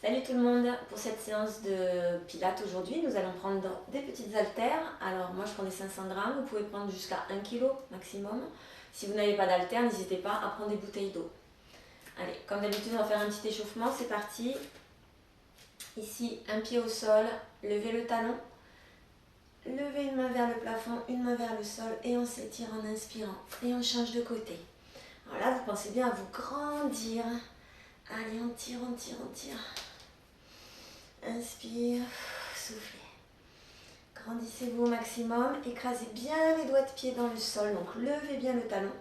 Salut tout le monde, pour cette séance de pilates aujourd'hui, nous allons prendre des petites haltères. Alors moi je prends des 500 grammes, vous pouvez prendre jusqu'à 1 kg maximum. Si vous n'avez pas d'haltères, n'hésitez pas à prendre des bouteilles d'eau. Allez, comme d'habitude, on va faire un petit échauffement, c'est parti. Ici, un pied au sol, levez le talon, levez une main vers le plafond, une main vers le sol et on s'étire en inspirant et on change de côté. Alors là, vous pensez bien à vous grandir. Allez, on tire, on tire, on tire. Inspire, soufflez. Grandissez-vous au maximum, écrasez bien les doigts de pied dans le sol, donc levez bien le talon.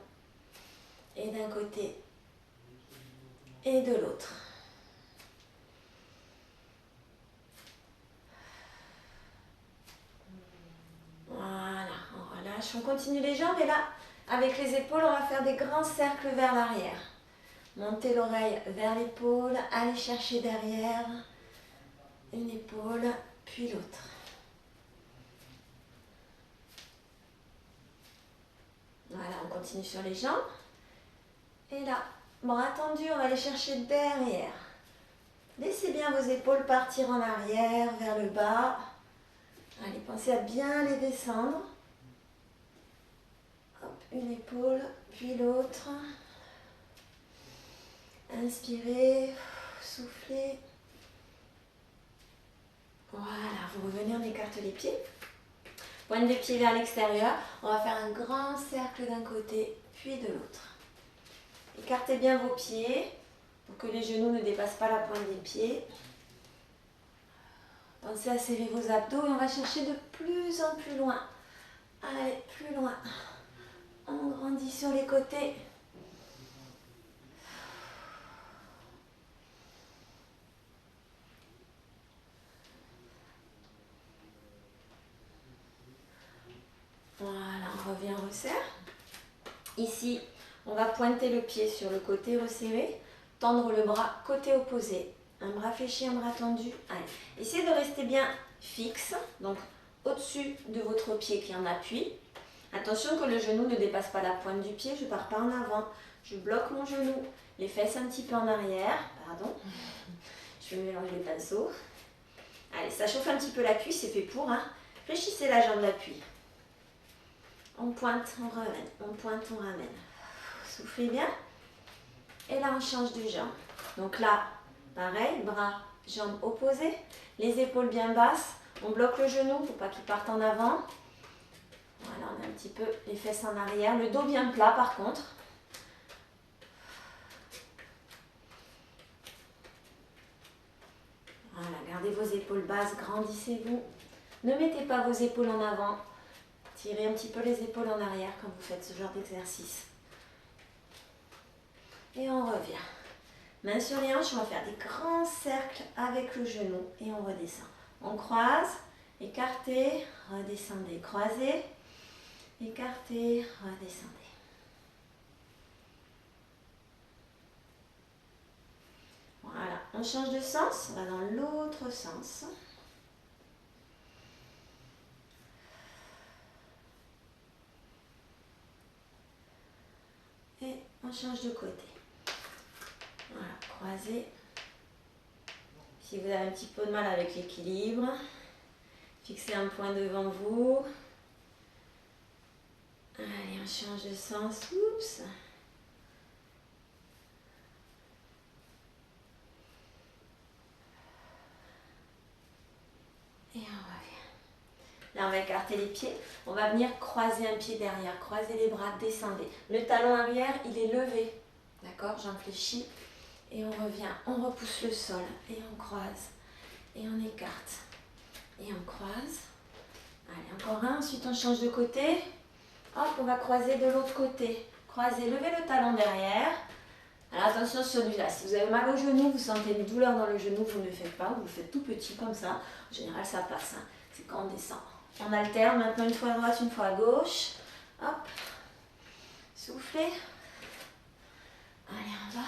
Et d'un côté et de l'autre. Voilà, on relâche, on continue les jambes et là, avec les épaules, on va faire des grands cercles vers l'arrière. Montez l'oreille vers l'épaule, allez chercher derrière, une épaule, puis l'autre. Voilà, on continue sur les jambes. Et là, bras tendus, on va aller chercher derrière. Laissez bien vos épaules partir en arrière, vers le bas. Allez, pensez à bien les descendre. Hop, une épaule, puis l'autre. Inspirez, soufflez. Voilà, vous revenez, on écarte les pieds. Pointe des pieds vers l'extérieur. On va faire un grand cercle d'un côté, puis de l'autre. Écartez bien vos pieds pour que les genoux ne dépassent pas la pointe des pieds. Pensez à serrer vos abdos et on va chercher de plus en plus loin. Allez, plus loin. On grandit sur les côtés. Voilà, on revient, on resserre. Ici, on va pointer le pied sur le côté resserré, tendre le bras côté opposé. Un bras fléchi, un bras tendu. Allez, essayez de rester bien fixe, donc au-dessus de votre pied qui est en appui. Attention que le genou ne dépasse pas la pointe du pied, je ne pars pas en avant. Je bloque mon genou, les fesses un petit peu en arrière. Pardon, je vais mélanger les pinceaux. Allez, ça chauffe un petit peu la cuisse, c'est fait pour. Fléchissez la jambe d'appui. On pointe, on ramène, on pointe, on ramène. Soufflez bien. Et là, on change de jambe. Donc là, pareil, bras, jambes opposées. Les épaules bien basses. On bloque le genou pour pas qu'il parte en avant. Voilà, on a un petit peu les fesses en arrière. Le dos bien plat par contre. Voilà, gardez vos épaules basses, grandissez-vous. Ne mettez pas vos épaules en avant. Tirez un petit peu les épaules en arrière quand vous faites ce genre d'exercice. Et on revient. Main sur les hanches, on va faire des grands cercles avec le genou et on redescend. On croise, écartez, redescendez, croisez, écartez, redescendez. Voilà, on change de sens, on va dans l'autre sens. Et on change de côté. Voilà, croisez. Si vous avez un petit peu de mal avec l'équilibre, fixez un point devant vous. Allez, on change de sens. Oups. Et on revient. Là, on va écarter les pieds. On va venir croiser un pied derrière. Croisez les bras, descendez. Le talon arrière, il est levé. D'accord? J'en fléchis. Et on revient. On repousse le sol. Et on croise. Et on écarte. Et on croise. Allez, encore un. Ensuite, on change de côté. Hop, on va croiser de l'autre côté. Croisez, levez le talon derrière. Alors attention sur celui-là. Si vous avez mal au genou, vous sentez une douleur dans le genou, vous ne le faites pas. Vous le faites tout petit comme ça. En général, ça passe. C'est quand on descend. On alterne maintenant une fois à droite, une fois à gauche. Hop. Soufflez. Allez, on va.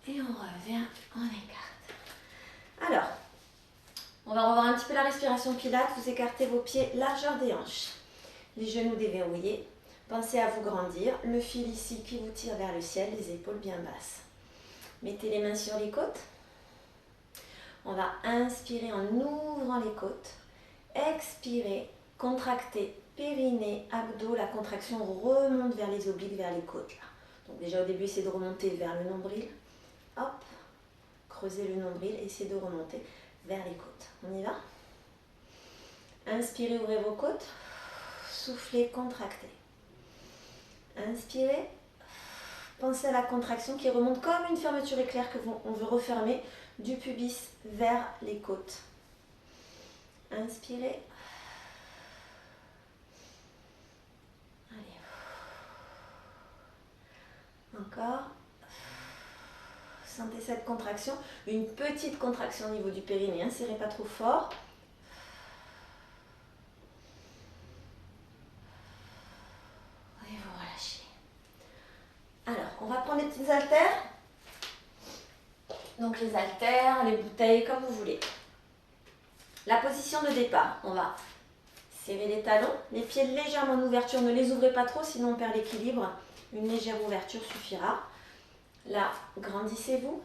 Et on revient, on écarte. Alors, on va revoir un petit peu la respiration pilates. Vous écartez vos pieds, largeur des hanches. les genoux déverrouillés. Pensez à vous grandir, le fil ici qui vous tire vers le ciel, les épaules bien basses. Mettez les mains sur les côtes. On va inspirer en ouvrant les côtes. Expirez, contractez périnée, abdos, la contraction remonte vers les obliques, vers les côtes. Là. Donc déjà au début, essayez de remonter vers le nombril. Hop, creusez le nombril, essayez de remonter vers les côtes. On y va? Inspirez, ouvrez vos côtes. Soufflez, contractez. Inspirez. Pensez à la contraction qui remonte comme une fermeture éclair que on veut refermer du pubis vers les côtes. Inspirez. Allez. Encore. Sentez cette contraction. Une petite contraction au niveau du périnée. Serrez pas trop fort. Et vous relâchez. Alors, on va prendre les petits haltères. Donc les haltères, les bouteilles, comme vous voulez. La position de départ, on va serrer les talons, les pieds légèrement en ouverture, ne les ouvrez pas trop sinon on perd l'équilibre. Une légère ouverture suffira. Là, grandissez-vous,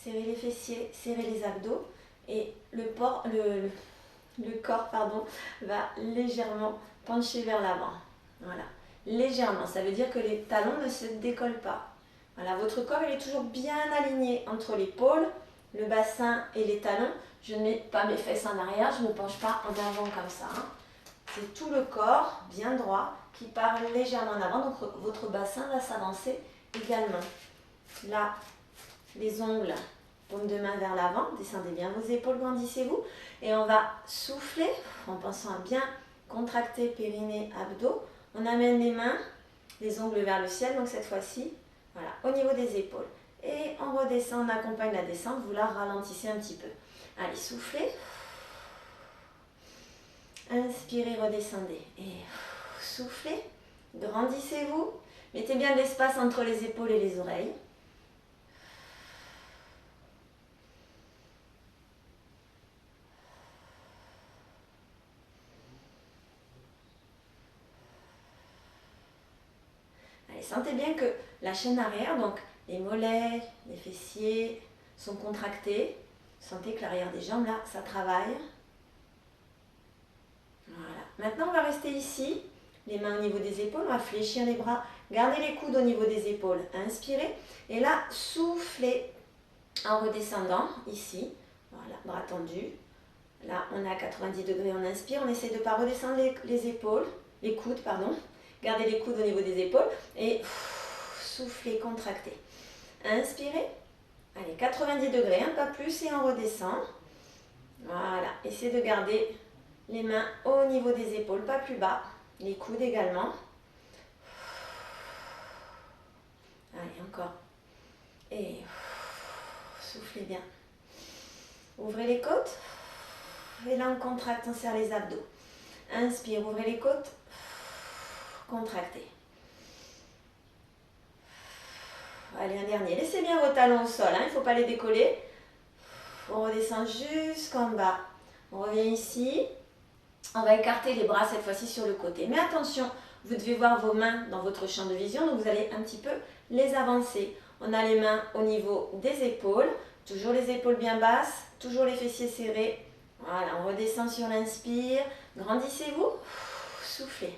serrez les fessiers, serrez les abdos et le corps va légèrement pencher vers l'avant. Voilà, légèrement, ça veut dire que les talons ne se décollent pas. Voilà, votre corps il est toujours bien aligné entre l'épaule, le bassin et les talons. Je ne mets pas mes fesses en arrière, je ne me penche pas en avant comme ça. Hein. C'est tout le corps bien droit qui part légèrement en avant, donc votre bassin va s'avancer également. Là, les ongles, paume de main vers l'avant, descendez bien vos épaules, grandissez-vous. Et on va souffler en pensant à bien contracter périnée, abdos. On amène les mains, les ongles vers le ciel, donc cette fois-ci, voilà, au niveau des épaules. Et on redescend, on accompagne la descente, vous la ralentissez un petit peu. Allez, soufflez. Inspirez, redescendez. Et soufflez. Grandissez-vous. Mettez bien de l'espace entre les épaules et les oreilles. Allez, sentez bien que la chaîne arrière, donc les mollets, les fessiers sont contractés. Sentez que l'arrière des jambes, là, ça travaille. Voilà. Maintenant, on va rester ici, les mains au niveau des épaules, on va fléchir les bras, gardez les coudes au niveau des épaules, inspirez, et là, soufflez en redescendant, ici, voilà, bras tendus, là, on est à 90 degrés, on inspire, on essaie de ne pas redescendre les épaules, les coudes, pardon, gardez les coudes au niveau des épaules, et soufflez, contractez, inspirez, allez, 90 degrés, un pas plus, et on redescend, voilà, essayez de garder les mains au niveau des épaules, pas plus bas. Les coudes également. Allez, encore. Et soufflez bien. Ouvrez les côtes. Et là, on contracte, on serre les abdos. Inspire, ouvrez les côtes. Contractez. Allez, un dernier. Laissez bien vos talons au sol, hein, il ne faut pas les décoller. On redescend jusqu'en bas. On revient ici. On va écarter les bras cette fois-ci sur le côté. Mais attention, vous devez voir vos mains dans votre champ de vision, donc vous allez un petit peu les avancer. On a les mains au niveau des épaules, toujours les épaules bien basses, toujours les fessiers serrés. Voilà, on redescend sur l'inspire. Grandissez-vous, soufflez.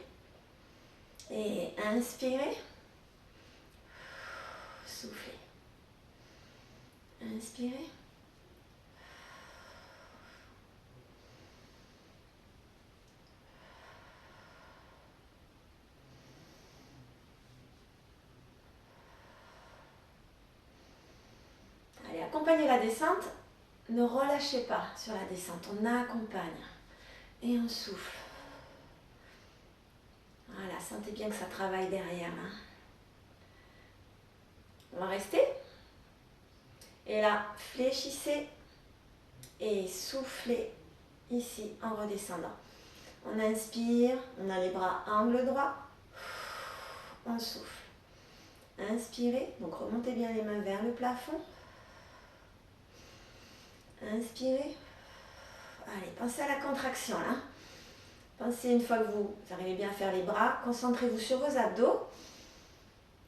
Et inspirez, soufflez. Inspirez. Accompagnez la descente, ne relâchez pas sur la descente, on accompagne et on souffle. Voilà, sentez bien que ça travaille derrière. Hein. On va rester. Et là, fléchissez et soufflez ici en redescendant. On inspire, on a les bras à angle droit, on souffle. Inspirez, donc remontez bien les mains vers le plafond. Inspirez. Allez, pensez à la contraction là. Pensez une fois que vous arrivez bien à faire les bras, concentrez-vous sur vos abdos.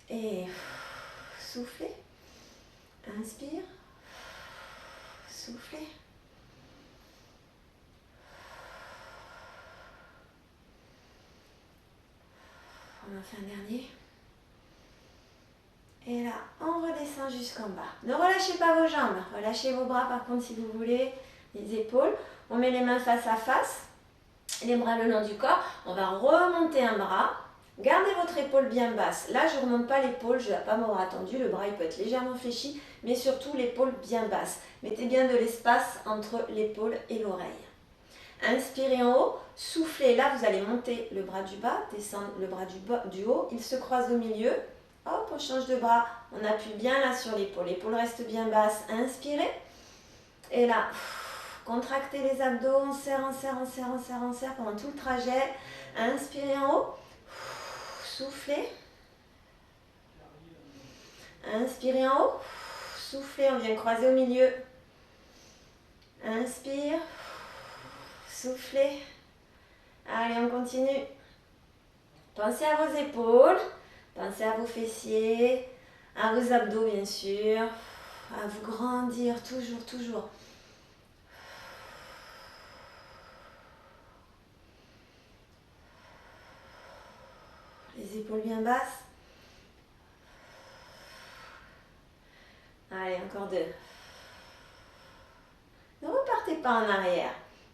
Et soufflez. Inspire. Soufflez. On en fait un dernier. Et là, on redescend jusqu'en bas. Ne relâchez pas vos jambes. Relâchez vos bras par contre si vous voulez. Les épaules. On met les mains face à face. Les bras le long du corps. On va remonter un bras. Gardez votre épaule bien basse. Là, je ne remonte pas l'épaule. Je ne vais pas m'avoir attendu. Le bras il peut être légèrement fléchi. Mais surtout l'épaule bien basse. Mettez bien de l'espace entre l'épaule et l'oreille. Inspirez en haut, soufflez, là vous allez monter le bras du bas, descendre le bras du haut, il se croise au milieu, hop on change de bras, on appuie bien là sur l'épaule reste bien basse, inspirez, et là, contractez les abdos, on serre, on serre, on serre, on serre, on serre pendant tout le trajet, inspirez en haut, soufflez, inspirez en haut, soufflez, on vient croiser au milieu, inspire, soufflez. Allez, on continue. Pensez à vos épaules, pensez à vos fessiers, à vos abdos bien sûr, à vous grandir toujours, toujours. Les épaules bien basses. Allez, encore deux. Ne repartez pas en arrière.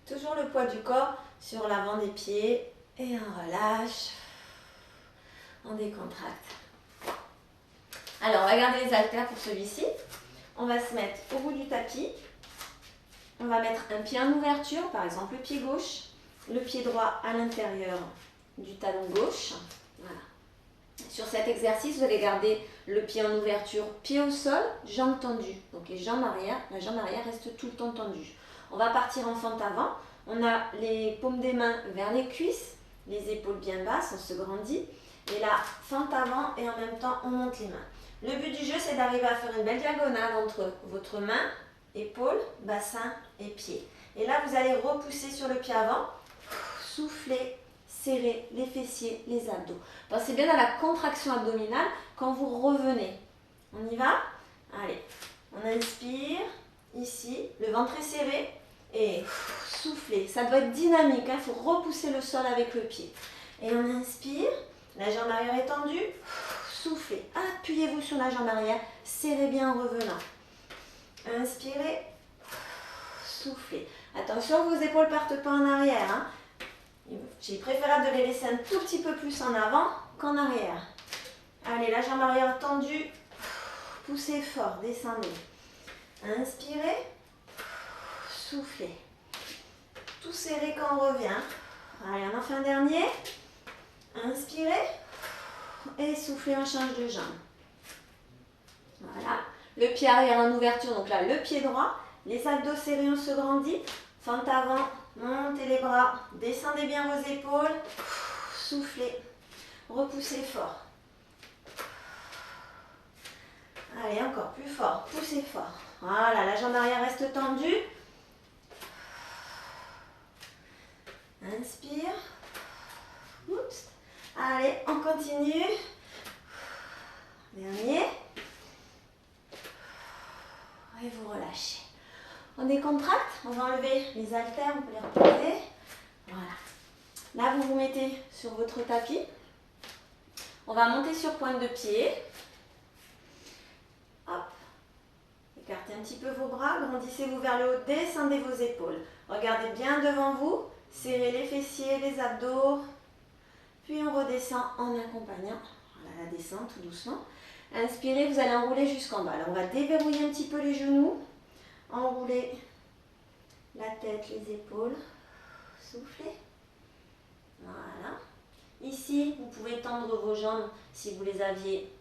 Toujours le poids du corps sur l'avant des pieds et on relâche, on décontracte. Alors, on va garder les haltères pour celui-ci. On va se mettre au bout du tapis. On va mettre un pied en ouverture, par exemple le pied gauche, le pied droit à l'intérieur du talon gauche. Voilà. Sur cet exercice, vous allez garder le pied en ouverture, pied au sol, jambes tendues. Donc les jambes arrière, la jambe arrière reste tout le temps tendue. On va partir en fente avant. On a les paumes des mains vers les cuisses, les épaules bien basses, on se grandit. Et là, fente avant et en même temps, on monte les mains. Le but du jeu, c'est d'arriver à faire une belle diagonale entre votre main, épaule, bassin et pied. Et là, vous allez repousser sur le pied avant, souffler, serrer les fessiers, les abdos. Pensez bien à la contraction abdominale quand vous revenez. On y va? Allez, on inspire, ici, le ventre est serré et soufflez. Ça doit être dynamique, il faut repousser le sol avec le pied. Et on inspire, la jambe arrière est tendue, soufflez. Appuyez-vous sur la jambe arrière, serrez bien en revenant. Inspirez, soufflez. Attention, vos épaules ne partent pas en arrière. Hein. C'est préférable de les laisser un tout petit peu plus en avant qu'en arrière. Allez, la jambe arrière tendue, poussez fort, descendez. Inspirez, soufflez. Tout serré quand on revient. Allez, on en fait un dernier. Inspirez et soufflez, on change de jambe. Voilà. Le pied arrière en ouverture, donc là, le pied droit. Les abdos serrés, on se grandit. Fente avant, montez les bras, descendez bien vos épaules, soufflez, repoussez fort. Allez, encore plus fort, poussez fort. Voilà, la jambe arrière reste tendue. Inspire. Oups. Allez, on continue. Dernier. Et vous relâchez. On décontracte, on va enlever les haltères, on peut les reposer. Voilà. Là, vous vous mettez sur votre tapis. On va monter sur pointe de pied. Hop. Écartez un petit peu vos bras, grandissez-vous vers le haut, descendez vos épaules. Regardez bien devant vous, serrez les fessiers, les abdos. Puis on redescend en accompagnant. Voilà la descente tout doucement. Inspirez, vous allez enrouler jusqu'en bas. Là, on va déverrouiller un petit peu les genoux. Enroulez la tête, les épaules, soufflez. Voilà. Ici, vous pouvez tendre vos jambes si vous les aviez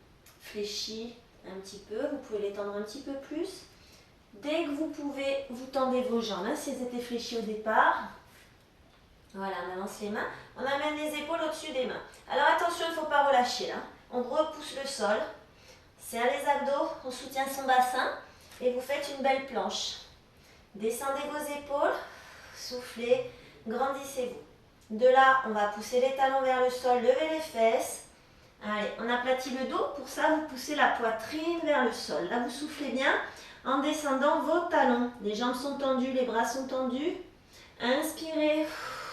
fléchies un petit peu. Vous pouvez les tendre un petit peu plus. Dès que vous pouvez, vous tendez vos jambes. Hein, si elles étaient fléchies au départ. Voilà, on avance les mains. On amène les épaules au-dessus des mains. Alors attention, il ne faut pas relâcher là. On repousse le sol. Serre les abdos, on soutient son bassin. Et vous faites une belle planche. Descendez vos épaules, soufflez, grandissez-vous. De là, on va pousser les talons vers le sol, lever les fesses. Allez, on aplatit le dos. Pour ça, vous poussez la poitrine vers le sol. Là, vous soufflez bien en descendant vos talons. Les jambes sont tendues, les bras sont tendus. Inspirez,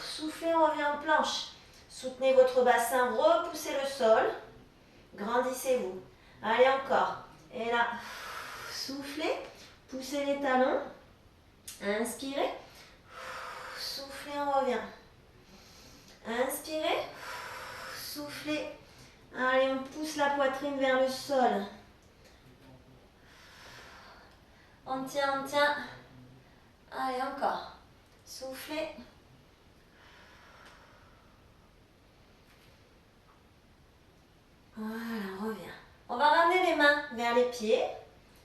soufflez, on revient en planche. Soutenez votre bassin, repoussez le sol. Grandissez-vous. Allez, encore. Et là, soufflez, poussez les talons. Inspirez, soufflez, on revient. Inspirez, soufflez. Allez, on pousse la poitrine vers le sol. On tient, on tient. Allez, encore. Soufflez. Voilà, on revient. On va ramener les mains vers les pieds.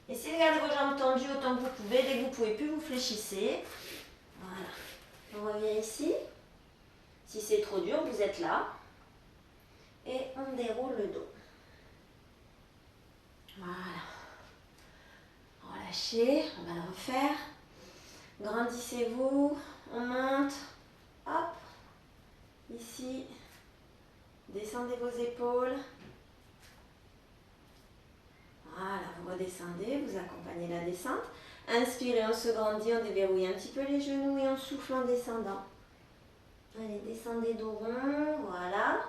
Essayez de garder vos jambes tendues autant que vous pouvez. Dès que vous ne pouvez plus, vous fléchissez. Voilà. On revient ici. Si c'est trop dur, vous êtes là. Et on déroule le dos. Voilà. Relâchez, on va le refaire. Grandissez-vous, on monte. Hop. Ici. Descendez vos épaules. Voilà, vous redescendez, vous accompagnez la descente. Inspirez, on se grandit, on déverrouille un petit peu les genoux et on souffle en descendant. Allez, descendez dos rond, voilà.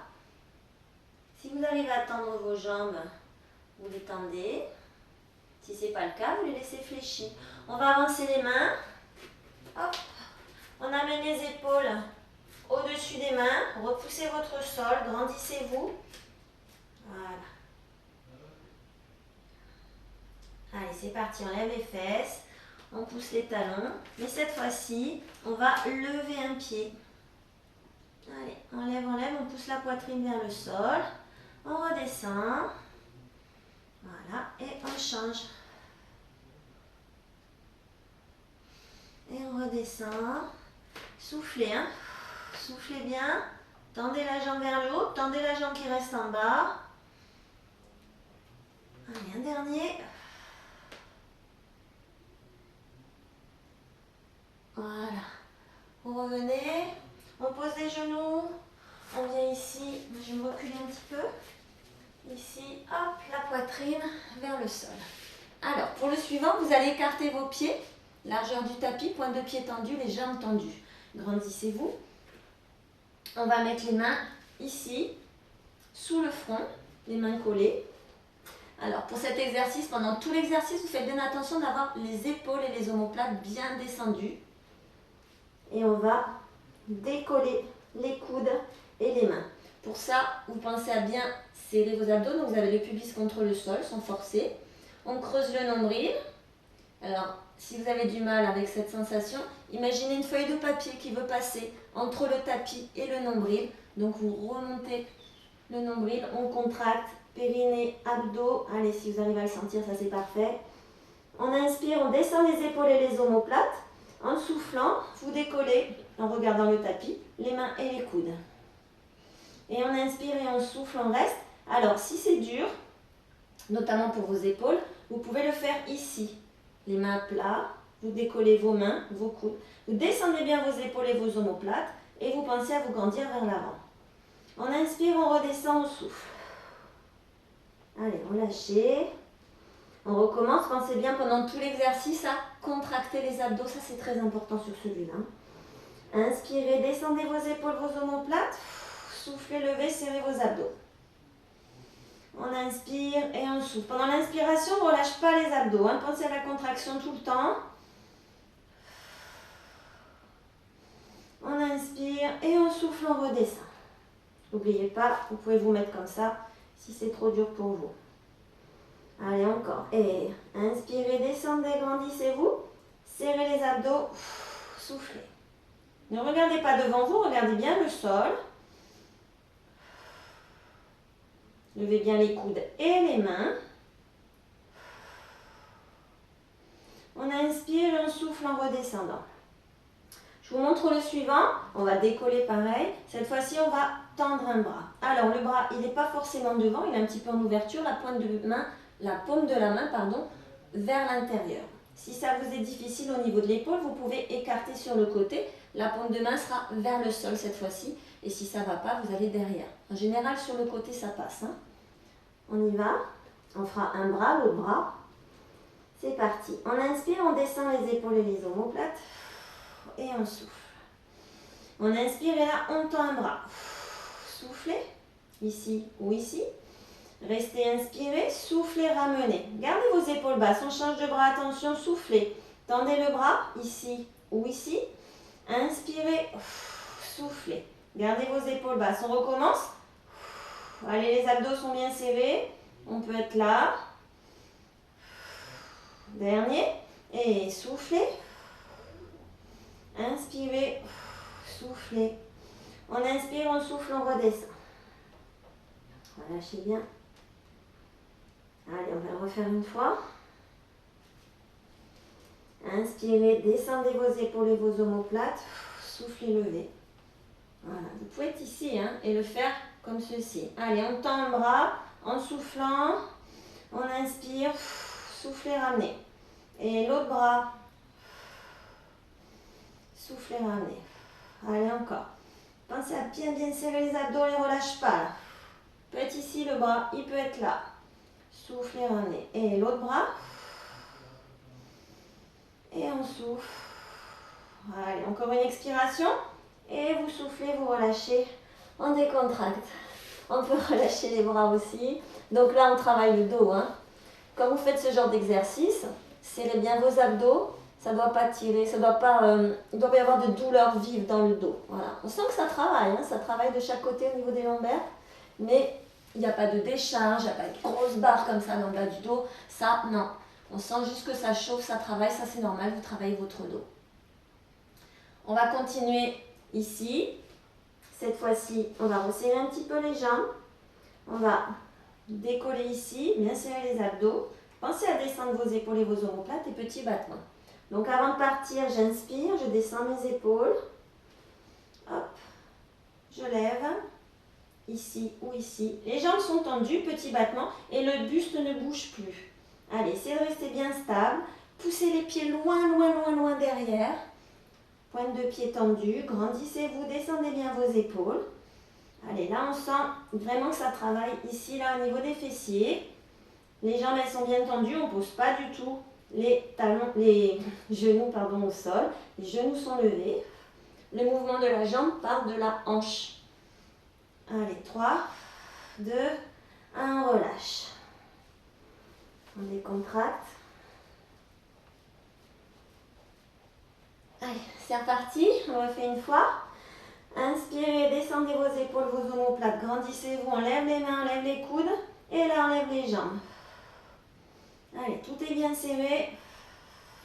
Si vous arrivez à tendre vos jambes, vous les tendez. Si ce n'est pas le cas, vous les laissez fléchir. On va avancer les mains. Hop. On amène les épaules au-dessus des mains. Repoussez votre sol, grandissez-vous. Voilà. Allez, c'est parti, on lève les fesses. On pousse les talons. Mais cette fois-ci, on va lever un pied. Allez, on lève, on pousse la poitrine vers le sol. On redescend. Voilà, et on change. Et on redescend. Soufflez, hein. Soufflez bien. Tendez la jambe vers le haut. Tendez la jambe qui reste en bas. Allez, un dernier. Voilà. Vous revenez. On pose les genoux. On vient ici. Je vais me reculer un petit peu. Ici, hop, la poitrine vers le sol. Alors, pour le suivant, vous allez écarter vos pieds. Largeur du tapis, pointe de pied tendue, les jambes tendues. Grandissez-vous. On va mettre les mains ici, sous le front, les mains collées. Alors, pour cet exercice, pendant tout l'exercice, vous faites bien attention d'avoir les épaules et les omoplates bien descendues. Et on va décoller les coudes et les mains. Pour ça, vous pensez à bien serrer vos abdos. Donc, vous avez le pubis contre le sol, sans forcer. On creuse le nombril. Alors, si vous avez du mal avec cette sensation, imaginez une feuille de papier qui veut passer entre le tapis et le nombril. Donc, vous remontez le nombril, on contracte, périnée, abdos. Allez, si vous arrivez à le sentir, ça c'est parfait. On inspire, on descend les épaules et les omoplates. En soufflant, vous décollez, en regardant le tapis, les mains et les coudes. Et on inspire et on souffle, on reste. Alors, si c'est dur, notamment pour vos épaules, vous pouvez le faire ici. Les mains à plat, vous décollez vos mains, vos coudes. Vous descendez bien vos épaules et vos omoplates et vous pensez à vous grandir vers l'avant. On inspire, on redescend, on souffle. Allez, relâchez. On recommence, pensez bien pendant tout l'exercice à contracter les abdos, ça c'est très important sur celui-là. Inspirez, descendez vos épaules, vos omoplates. Soufflez, levez, serrez vos abdos. On inspire et on souffle. Pendant l'inspiration, on ne relâche pas les abdos. Hein. Pensez à la contraction tout le temps. On inspire et on souffle, on redescend. N'oubliez pas, vous pouvez vous mettre comme ça si c'est trop dur pour vous. Allez, encore. Et inspirez, descendez, grandissez-vous. Serrez les abdos. Soufflez. Ne regardez pas devant vous, regardez bien le sol. Levez bien les coudes et les mains. On inspire et on souffle en redescendant. Je vous montre le suivant. On va décoller pareil. Cette fois-ci, on va tendre un bras. Alors, le bras, il n'est pas forcément devant, il est un petit peu en ouverture. La paume de la main, vers l'intérieur. Si ça vous est difficile au niveau de l'épaule, vous pouvez écarter sur le côté. La paume de main sera vers le sol cette fois-ci. Et si ça ne va pas, vous allez derrière. En général, sur le côté, ça passe. Hein. On y va. On fera un bras, l'autre bras. C'est parti. On inspire, on descend les épaules et les omoplates. Et on souffle. On inspire et là, on tend un bras. Soufflez. Ici ou ici. Restez inspiré. Soufflez, ramenez. Gardez vos épaules basses. On change de bras. Attention, soufflez. Tendez le bras. Ici ou ici. Inspirez. Soufflez. Gardez vos épaules basses. On recommence. Allez, les abdos sont bien serrés. On peut être là. Dernier. Et soufflez. Inspirez. Soufflez. On inspire, on souffle, on redescend. Relâchez bien. Allez, on va le refaire une fois. Inspirez, descendez vos épaules et vos omoplates. Soufflez, levez. Voilà, vous pouvez être ici hein, et le faire comme ceci. Allez, on tend un bras en soufflant. On inspire, soufflez, ramenez. Et l'autre bras. Soufflez, ramenez. Allez, encore. Pensez à bien serrer les abdos, ne les relâche pas. Là. Il peut être ici le bras, il peut être là. Soufflez, ramenez. Et l'autre bras. Et on souffle. Allez, encore une expiration. Et vous soufflez, vous relâchez. On décontracte. On peut relâcher les bras aussi. Donc là, on travaille le dos. Hein. Quand vous faites ce genre d'exercice, serrez bien vos abdos. Ça ne doit pas tirer, il ne doit pas y avoir de douleur vive dans le dos. Voilà. On sent que ça travaille, hein. Ça travaille de chaque côté au niveau des lombaires. Mais il n'y a pas de décharge, il n'y a pas de grosse barre comme ça dans le bas du dos. Ça, non. On sent juste que ça chauffe, ça travaille, ça c'est normal, vous travaillez votre dos. On va continuer ici. Cette fois-ci, on va resserrer un petit peu les jambes. On va décoller ici, bien serrer les abdos. Pensez à descendre vos épaules et vos omoplates et petits battements. Donc avant de partir, j'inspire, je descends mes épaules. Hop, je lève. Ici ou ici. Les jambes sont tendues, petit battement. Et le buste ne bouge plus. Allez, essayez de rester bien stable. Poussez les pieds loin, loin, loin, loin derrière. Pointe de pied tendue. Grandissez-vous, descendez bien vos épaules. Allez, là on sent vraiment que ça travaille ici, là au niveau des fessiers. Les jambes, elles sont bien tendues. On ne pose pas du tout les genoux au sol. Les genoux sont levés. Le mouvement de la jambe part de la hanche. Allez, 3, 2, 1, on relâche. On décontracte. Allez, c'est reparti. On refait une fois. Inspirez, descendez vos épaules, vos omoplates. Grandissez-vous, on lève les mains, on lève les coudes. Et là, on lève les jambes. Allez, tout est bien serré.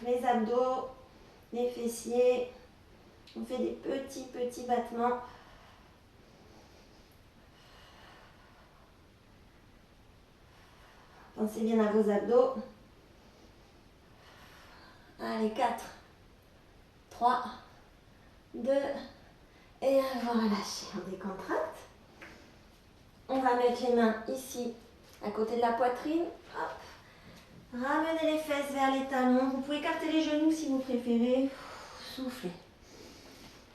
Les abdos, les fessiers. On fait des petits battements. Pensez bien à vos abdos. Allez, 4, 3, 2, et on va relâcher. On décontracte. On va mettre les mains ici, à côté de la poitrine. Hop. Ramenez les fesses vers les talons. Vous pouvez écarter les genoux si vous préférez. Soufflez.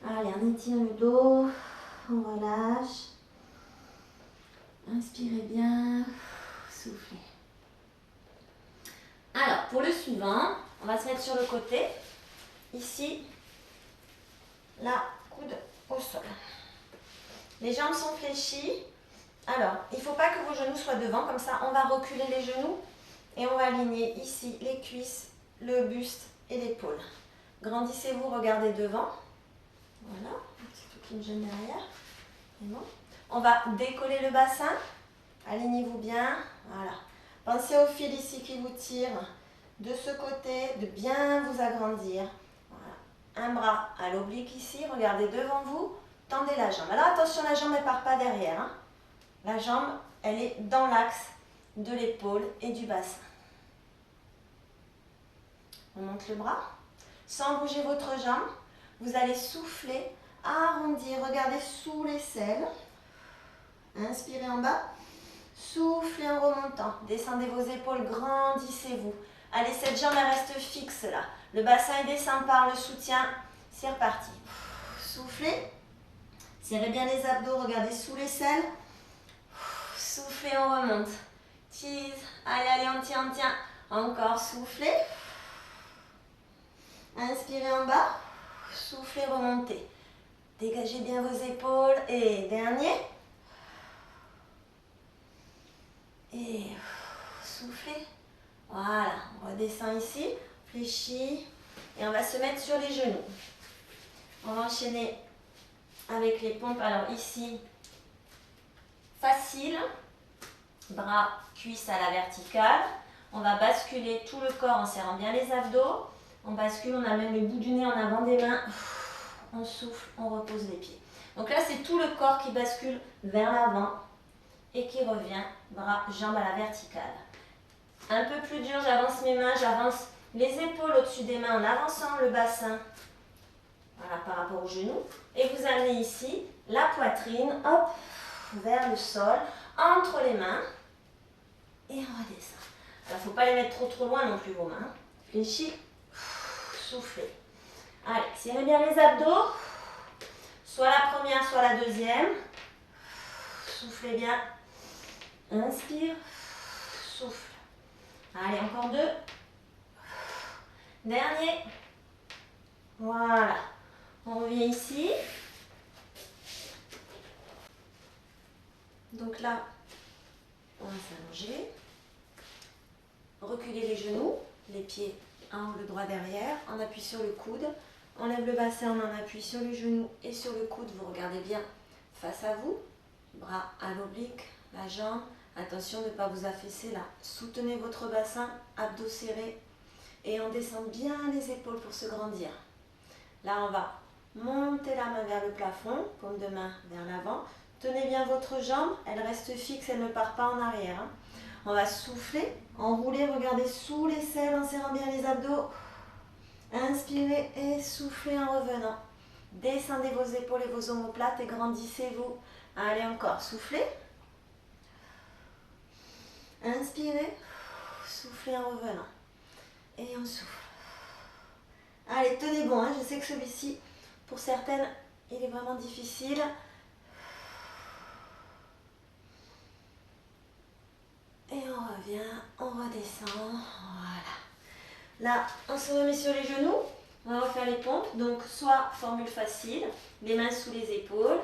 Allez, on étire le dos. On relâche. Inspirez bien. Soufflez. Alors, pour le suivant, on va se mettre sur le côté. Ici, là, coude au sol. Les jambes sont fléchies. Alors, il ne faut pas que vos genoux soient devant, comme ça, on va reculer les genoux et on va aligner ici les cuisses, le buste et l'épaule. Grandissez-vous, regardez devant. Voilà, un petit peu qui me gêne derrière. Bon. On va décoller le bassin. Alignez-vous bien. Voilà. Pensez au fil ici qui vous tire de ce côté, de bien vous agrandir. Voilà. Un bras à l'oblique ici, regardez devant vous, tendez la jambe. Alors attention, la jambe ne part pas derrière. Hein. La jambe, elle est dans l'axe de l'épaule et du bassin. On monte le bras. Sans bouger votre jambe, vous allez souffler, arrondir, regardez sous l'aisselle. Inspirez en bas. Soufflez en remontant. Descendez vos épaules, grandissez-vous. Allez, cette jambe elle reste fixe là. Le bassin il descend par le soutien. C'est reparti. Soufflez. Serrez bien les abdos, regardez sous l'aisselle. Soufflez, on remonte. Tease. Allez, allez, on tient, on tient. Encore, soufflez. Inspirez en bas. Soufflez, remontez. Dégagez bien vos épaules. Et dernier. Et soufflez. Voilà, on redescend ici. Fléchit. Et on va se mettre sur les genoux. On va enchaîner avec les pompes. Alors ici, facile. Bras, cuisses à la verticale. On va basculer tout le corps en serrant bien les abdos. On bascule, on amène le bout du nez en avant des mains. On souffle, on repose les pieds. Donc là, c'est tout le corps qui bascule vers l'avant et qui revient, bras, jambes à la verticale. Un peu plus dur, j'avance mes mains, j'avance les épaules au-dessus des mains en avançant le bassin, voilà, par rapport aux genoux. Et vous amenez ici la poitrine, hop, vers le sol, entre les mains. Et on redescend. Alors, il ne faut pas les mettre trop loin non plus vos mains. Fléchis, soufflez. Allez, serrez bien les abdos. Soit la première, soit la deuxième. Soufflez bien. Inspire, souffle. Allez, encore deux. Dernier. Voilà. On revient ici. Donc là, on va s'allonger. Reculez les genoux, les pieds à angle droit derrière. On appuie sur le coude. On lève le bassin, on en appuie sur le genou et sur le coude. Vous regardez bien face à vous. Bras à l'oblique, la jambe. Attention de ne pas vous affaisser là. Soutenez votre bassin, abdos serrés. Et on descend bien les épaules pour se grandir. Là, on va monter la main vers le plafond, paume de main vers l'avant. Tenez bien votre jambe, elle reste fixe, elle ne part pas en arrière. On va souffler, enrouler, regardez sous l'aisselle en serrant bien les abdos. Inspirez et soufflez en revenant. Descendez vos épaules et vos omoplates et grandissez-vous. Allez encore, soufflez. Inspirez, soufflez en revenant. Et on souffle. Allez, tenez bon, hein. Je sais que celui-ci, pour certaines, il est vraiment difficile. Et on revient, on redescend, voilà. Là, on se remet sur les genoux, on va refaire les pompes. Donc, soit formule facile, les mains sous les épaules.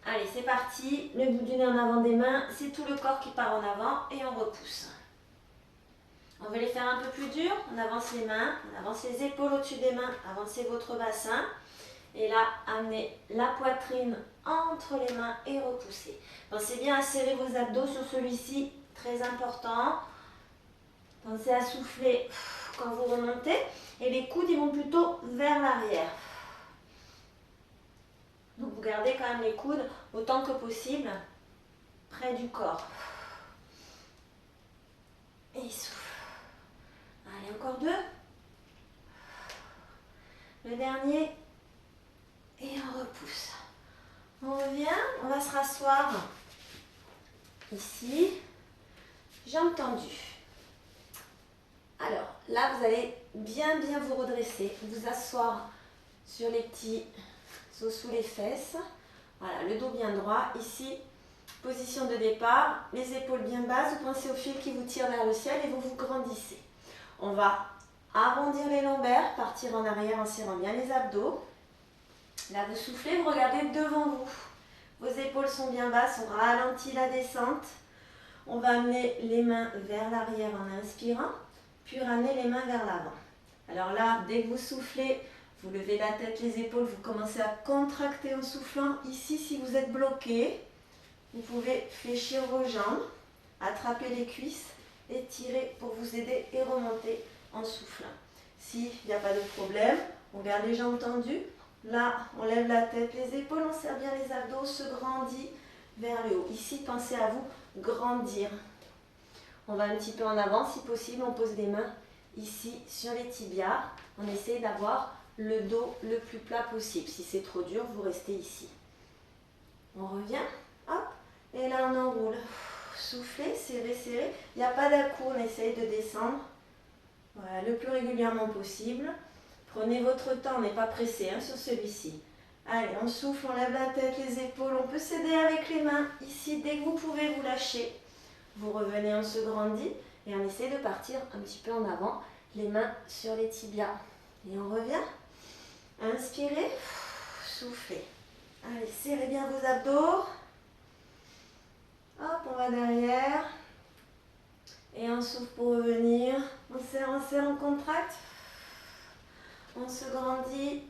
Allez, c'est parti, le bout du nez en avant des mains, c'est tout le corps qui part en avant et on repousse. On va les faire un peu plus dur, on avance les mains, on avance les épaules au-dessus des mains, avancez votre bassin. Et là, amenez la poitrine entre les mains et repoussez. Pensez bien à serrer vos abdos sur celui-ci, très important. Pensez à souffler quand vous remontez. Et les coudes, ils vont plutôt vers l'arrière. Donc vous gardez quand même les coudes autant que possible près du corps. Et souffle. Allez, encore deux. Le dernier. Et on repousse. On revient, on va se rasseoir ici. Jambes tendues. Alors là, vous allez bien vous redresser, vous asseoir sur les petits os sous les fesses. Voilà, le dos bien droit. Ici, position de départ, les épaules bien basses. Vous pensez au fil qui vous tire vers le ciel et vous vous grandissez. On va arrondir les lombaires, partir en arrière en serrant bien les abdos. Là, vous soufflez, vous regardez devant vous. Vos épaules sont bien basses, on ralentit la descente. On va amener les mains vers l'arrière en inspirant, puis ramener les mains vers l'avant. Alors là, dès que vous soufflez, vous levez la tête, les épaules, vous commencez à contracter en soufflant. Ici, si vous êtes bloqué, vous pouvez fléchir vos jambes, attraper les cuisses, étirer pour vous aider et remonter en soufflant. S'il n'y a pas de problème, on garde les jambes tendues. Là, on lève la tête, les épaules, on serre bien les abdos, on se grandit vers le haut. Ici, pensez à vous grandir. On va un petit peu en avant, si possible, on pose les mains ici sur les tibias. On essaie d'avoir le dos le plus plat possible. Si c'est trop dur, vous restez ici. On revient, hop, et là on enroule. Soufflez, serrez, serrez. Il n'y a pas d'à-coup, on essaye de descendre. Voilà, le plus régulièrement possible. Prenez votre temps, on n'est pas pressé sur celui-ci. Allez, on souffle, on lève la tête, les épaules. On peut s'aider avec les mains. Ici, dès que vous pouvez, vous lâchez. Vous revenez, on se grandit. Et on essaie de partir un petit peu en avant. Les mains sur les tibias. Et on revient. Inspirez. Soufflez. Allez, serrez bien vos abdos. Hop, on va derrière. Et on souffle pour revenir. On serre, on contracte. On se grandit.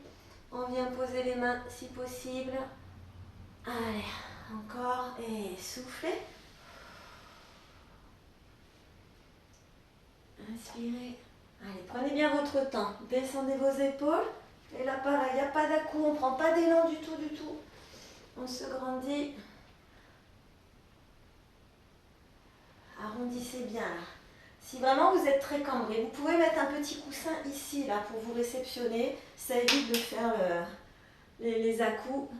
On vient poser les mains si possible. Allez, encore. Et soufflez. Inspirez. Allez, prenez bien votre temps. Descendez vos épaules. Et là, pareil, il n'y a pas d'à-coup. On ne prend pas d'élan du tout, du tout. On se grandit. Arrondissez bien là. Si vraiment vous êtes très cambré, vous pouvez mettre un petit coussin ici là pour vous réceptionner. Ça évite de faire les à-coups.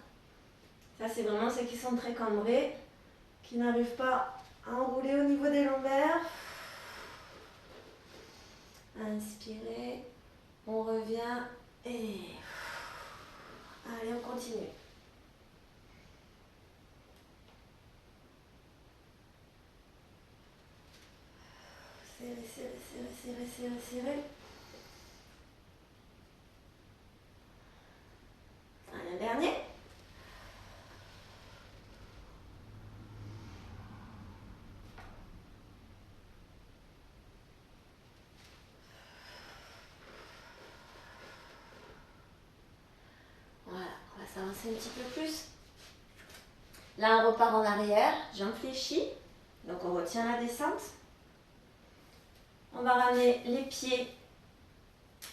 Ça c'est vraiment ceux qui sont très cambrés, qui n'arrivent pas à enrouler au niveau des lombaires. Inspirez, on revient et allez, on continue. Serrez, serrez, serrez, serrez, serrez, serrez. Allez, un dernier. Voilà, on va s'avancer un petit peu plus. Là, on repart en arrière, jambes fléchies. Donc, on retient la descente. On va ramener les pieds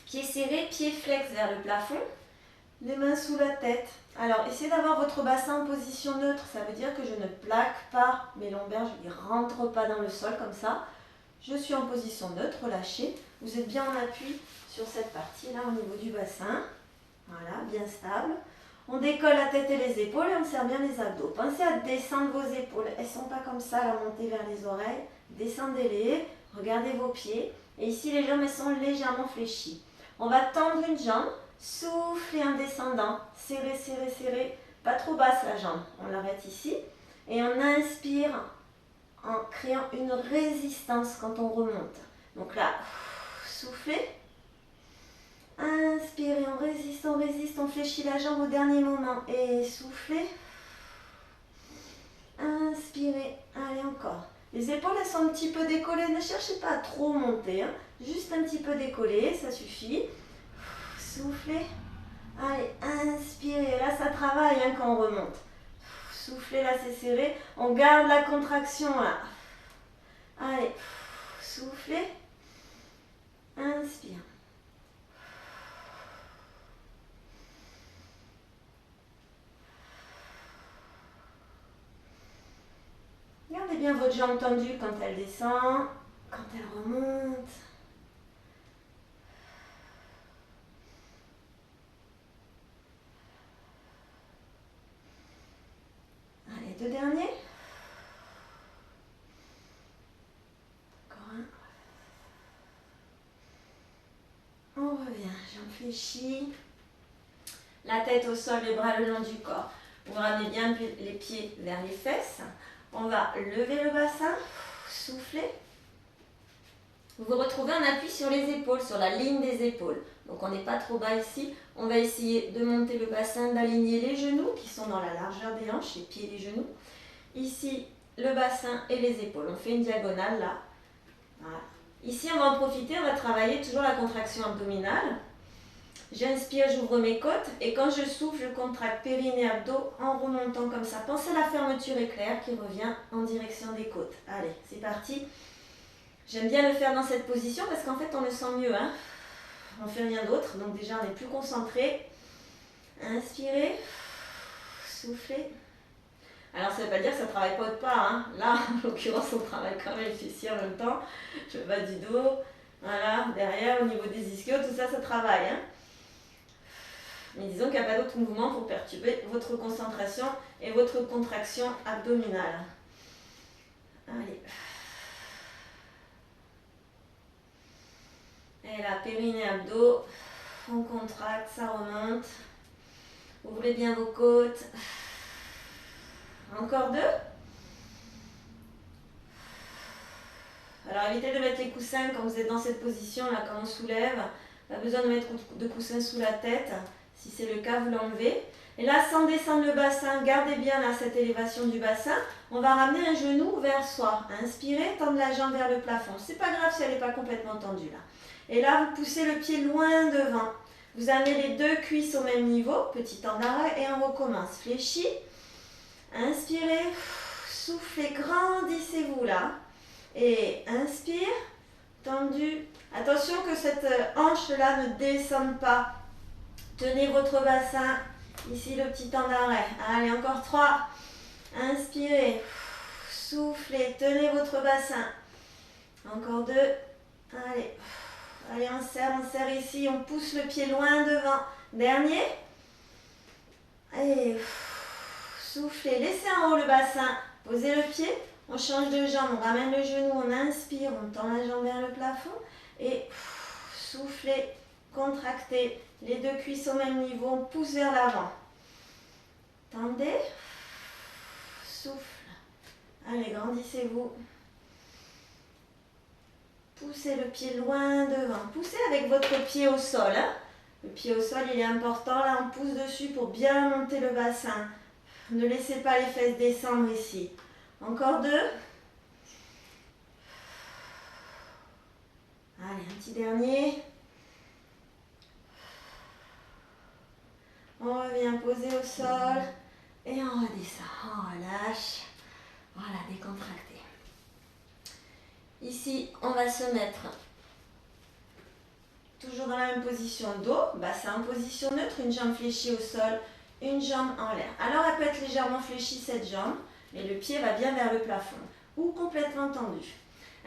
serrés, pieds flex vers le plafond. Les mains sous la tête. Alors, essayez d'avoir votre bassin en position neutre. Ça veut dire que je ne plaque pas mes lombaires, je ne rentre pas dans le sol comme ça. Je suis en position neutre, relâchez. Vous êtes bien en appui sur cette partie-là au niveau du bassin. Voilà, bien stable. On décolle la tête et les épaules et on serre bien les abdos. Pensez à descendre vos épaules. Elles ne sont pas comme ça, la montée vers les oreilles. Descendez-les, regardez vos pieds. Et ici, les jambes elles sont légèrement fléchies. On va tendre une jambe, souffler en descendant. Serrez, serrez, serrez. Pas trop basse la jambe. On l'arrête ici. Et on inspire en créant une résistance quand on remonte. Donc là, soufflez. Inspirez, on résiste, on fléchit la jambe au dernier moment. Et soufflez. Inspirez. Allez, encore. Les épaules, elles sont un petit peu décollées. Ne cherchez pas à trop monter. Hein. Juste un petit peu décollé, ça suffit. Soufflez. Allez, inspirez. Là, ça travaille hein, quand on remonte. Soufflez, là, c'est serré. On garde la contraction, là. Allez, soufflez. Inspire. Gardez bien votre jambe tendue quand elle descend, quand elle remonte. Allez, deux derniers. Encore un. On revient, jambes fléchies. La tête au sol, les bras le long du corps. Vous ramenez bien les pieds vers les fesses. On va lever le bassin, souffler. Vous vous retrouvez en appui sur les épaules, sur la ligne des épaules. Donc on n'est pas trop bas ici. On va essayer de monter le bassin, d'aligner les genoux qui sont dans la largeur des hanches, les pieds et les genoux. Ici, le bassin et les épaules. On fait une diagonale là. Voilà. Ici, on va en profiter, on va travailler toujours la contraction abdominale. J'inspire, j'ouvre mes côtes et quand je souffle, je contracte périnée, abdos en remontant comme ça. Pensez à la fermeture éclair qui revient en direction des côtes. Allez, c'est parti. J'aime bien le faire dans cette position parce qu'en fait, on le sent mieux. Hein. On ne fait rien d'autre, donc déjà, on est plus concentré. Inspirez, soufflez. Alors, ça ne veut pas dire que ça ne travaille pas de pas. Hein. Là, en l'occurrence, on travaille quand même les fessiers en même temps. Je bats du dos. Voilà, derrière, au niveau des ischios, tout ça, ça travaille. Hein. Mais disons qu'il n'y a pas d'autre mouvement pour perturber votre concentration et votre contraction abdominale. Allez. Et là, périnée, abdos, on contracte, ça remonte. Ouvrez bien vos côtes. Encore 2. Alors évitez de mettre les coussins quand vous êtes dans cette position là, quand on soulève. Pas besoin de mettre de coussins sous la tête. Si c'est le cas, vous l'enlevez. Et là, sans descendre le bassin, gardez bien là, cette élévation du bassin. On va ramener un genou vers soi. Inspirez, tendre la jambe vers le plafond. C'est pas grave si elle n'est pas complètement tendue là. Et là, vous poussez le pied loin devant. Vous amenez les 2 cuisses au même niveau. Petit temps d'arrêt et on recommence. Fléchi. Inspirez. Soufflez. Grandissez-vous là. Et inspire. Tendu. Attention que cette hanche-là ne descende pas. Tenez votre bassin. Ici, le petit temps d'arrêt. Allez, encore 3. Inspirez. Soufflez. Tenez votre bassin. Encore 2. Allez. Allez, on serre ici. On pousse le pied loin devant. Dernier. Et soufflez. Laissez en haut le bassin. Posez le pied. On change de jambe. On ramène le genou. On inspire. On tend la jambe vers le plafond. Et soufflez. Contractez. Les 2 cuisses au même niveau. On pousse vers l'avant. Tendez. Souffle. Allez, grandissez-vous. Poussez le pied loin devant. Poussez avec votre pied au sol. Hein. Le pied au sol, il est important. Là, on pousse dessus pour bien monter le bassin. Ne laissez pas les fesses descendre ici. Encore 2. Allez, un petit dernier. On revient poser au sol. Et on redescend. On relâche. Voilà, décontracté. Ici, on va se mettre toujours dans la même position dos, bassin en position neutre, une jambe fléchie au sol, une jambe en l'air. Alors, elle peut être légèrement fléchie cette jambe, mais le pied va bien vers le plafond ou complètement tendu.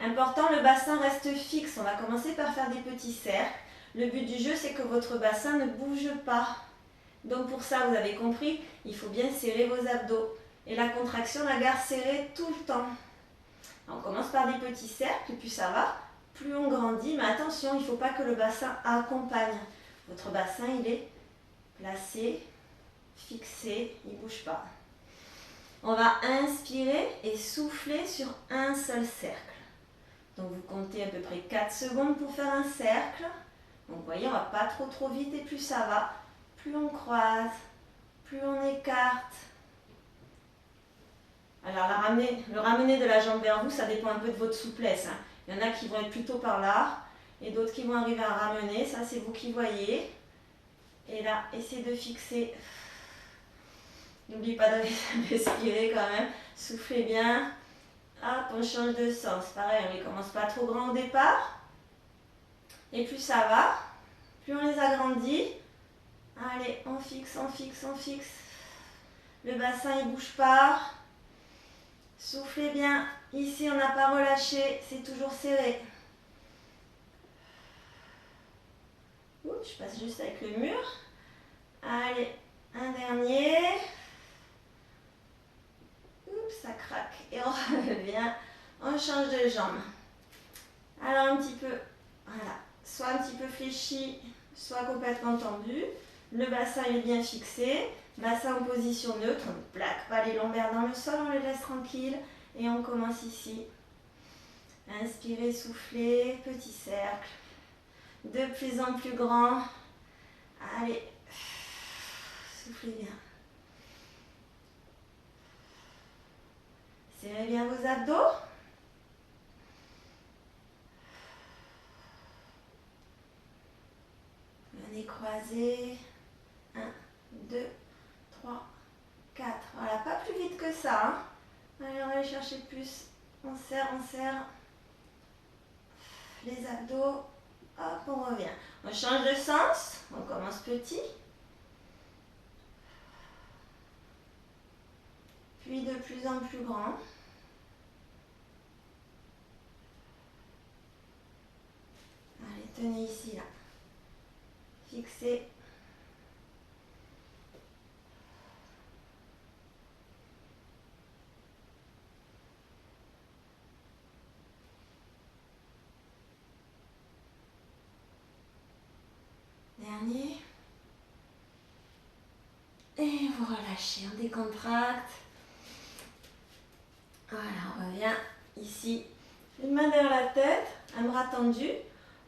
Important, le bassin reste fixe. On va commencer par faire des petits cercles. Le but du jeu, c'est que votre bassin ne bouge pas. Donc pour ça, vous avez compris, il faut bien serrer vos abdos. Et la contraction, la garde serrée tout le temps. On commence par des petits cercles, et puis ça va. Plus on grandit, mais attention, il ne faut pas que le bassin accompagne. Votre bassin, il est placé, fixé, il ne bouge pas. On va inspirer et souffler sur un seul cercle. Donc vous comptez à peu près 4 secondes pour faire un cercle. Donc vous voyez, on ne va pas trop vite, et plus ça va, plus on croise, plus on écarte. Alors le ramener de la jambe vers vous, ça dépend un peu de votre souplesse. Hein. Il y en a qui vont être plutôt par là, et d'autres qui vont arriver à ramener. Ça, c'est vous qui voyez. Et là, essayez de fixer. N'oubliez pas de respirer quand même. Soufflez bien. Hop, on change de sens. Pareil, on ne les commence pas trop grands au départ. Et plus ça va, plus on les agrandit. Allez, on fixe, on fixe, on fixe. Le bassin, il ne bouge pas. Soufflez bien. Ici, on n'a pas relâché. C'est toujours serré. Oups, je passe juste avec le mur. Allez, un dernier. Oups, ça craque. Et on revient. On change de jambe. Alors, un petit peu, voilà. Soit un petit peu fléchi, soit complètement tendu. Le bassin est bien fixé. Bassin en position neutre. On ne plaque pas les lombaires dans le sol. On les laisse tranquilles. Et on commence ici. Inspirez, soufflez. Petit cercle. De plus en plus grand. Allez. Soufflez bien. Serrez bien vos abdos. Venez croiser. 1, 2, 3, 4. Voilà, pas plus vite que ça. Hein. Allez, on va aller chercher plus. On serre, les abdos. Hop, on revient. On change de sens. On commence petit. Puis de plus en plus grand. Allez, tenez ici, là. Fixez. Dernier. Et vous relâchez, on décontracte. Voilà, on revient ici. Une main derrière la tête, un bras tendu.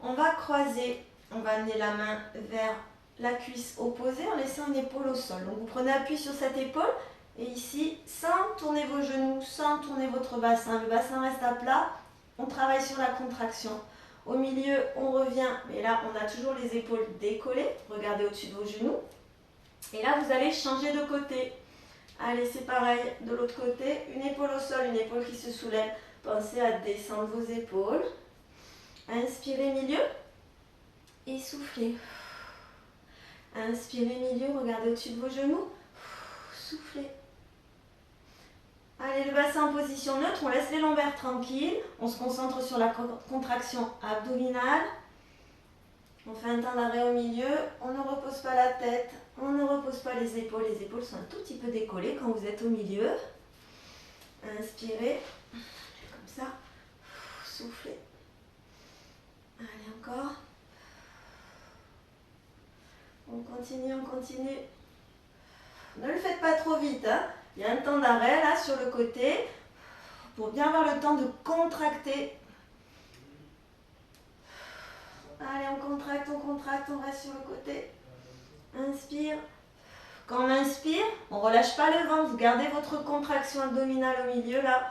On va croiser, on va amener la main vers la cuisse opposée en laissant une épaule au sol. Donc vous prenez appui sur cette épaule et ici, sans tourner vos genoux, sans tourner votre bassin, le bassin reste à plat, on travaille sur la contraction. Au milieu, on revient, mais là, on a toujours les épaules décollées. Regardez au-dessus de vos genoux. Et là, vous allez changer de côté. Allez, c'est pareil, de l'autre côté, une épaule au sol, une épaule qui se soulève. Pensez à descendre vos épaules. Inspirez milieu et soufflez. Inspirez milieu, regardez au-dessus de vos genoux. Soufflez. Allez, le bassin en position neutre, on laisse les lombaires tranquilles. On se concentre sur la contraction abdominale. On fait un temps d'arrêt au milieu. On ne repose pas la tête. On ne repose pas les épaules. Les épaules sont un tout petit peu décollées quand vous êtes au milieu. Inspirez. Comme ça. Soufflez. Allez, encore. On continue, on continue. Ne le faites pas trop vite, hein. Il y a un temps d'arrêt là sur le côté pour bien avoir le temps de contracter. Allez, on contracte, on reste sur le côté. Inspire. Quand on inspire, on ne relâche pas le ventre, vous gardez votre contraction abdominale au milieu là.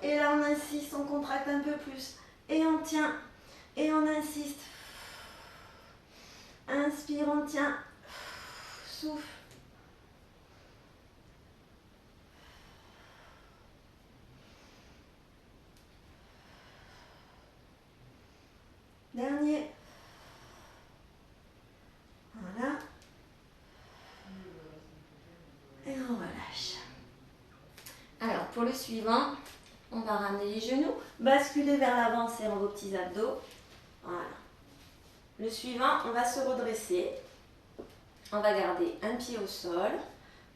Et là on insiste, on contracte un peu plus. Et on tient. Et on insiste. Inspire, on tient. Souffle. Dernier. Voilà. Et on relâche. Alors pour le suivant, on va ramener les genoux, basculer vers l'avant, serrant vos petits abdos. Voilà. Le suivant, on va se redresser. On va garder un pied au sol.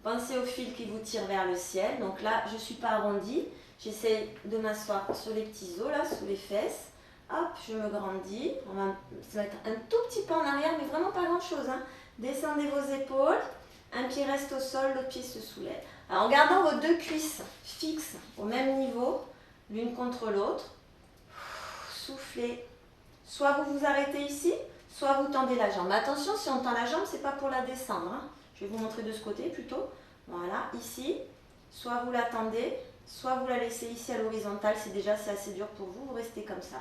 Pensez au fil qui vous tire vers le ciel. Donc là, je ne suis pas arrondie. J'essaie de m'asseoir sur les petits os, là, sous les fesses. Hop, je me grandis. On va se mettre un tout petit peu en arrière, mais vraiment pas grand-chose, hein. Descendez vos épaules. Un pied reste au sol, l'autre pied se soulève. Alors, en gardant vos deux cuisses fixes au même niveau, l'une contre l'autre, soufflez. Soit vous vous arrêtez ici, soit vous tendez la jambe. Attention, si on tend la jambe, ce n'est pas pour la descendre, hein. Je vais vous montrer de ce côté plutôt. Voilà, ici. Soit vous la tendez, soit vous la laissez ici à l'horizontale. C'est assez dur pour vous, vous restez comme ça.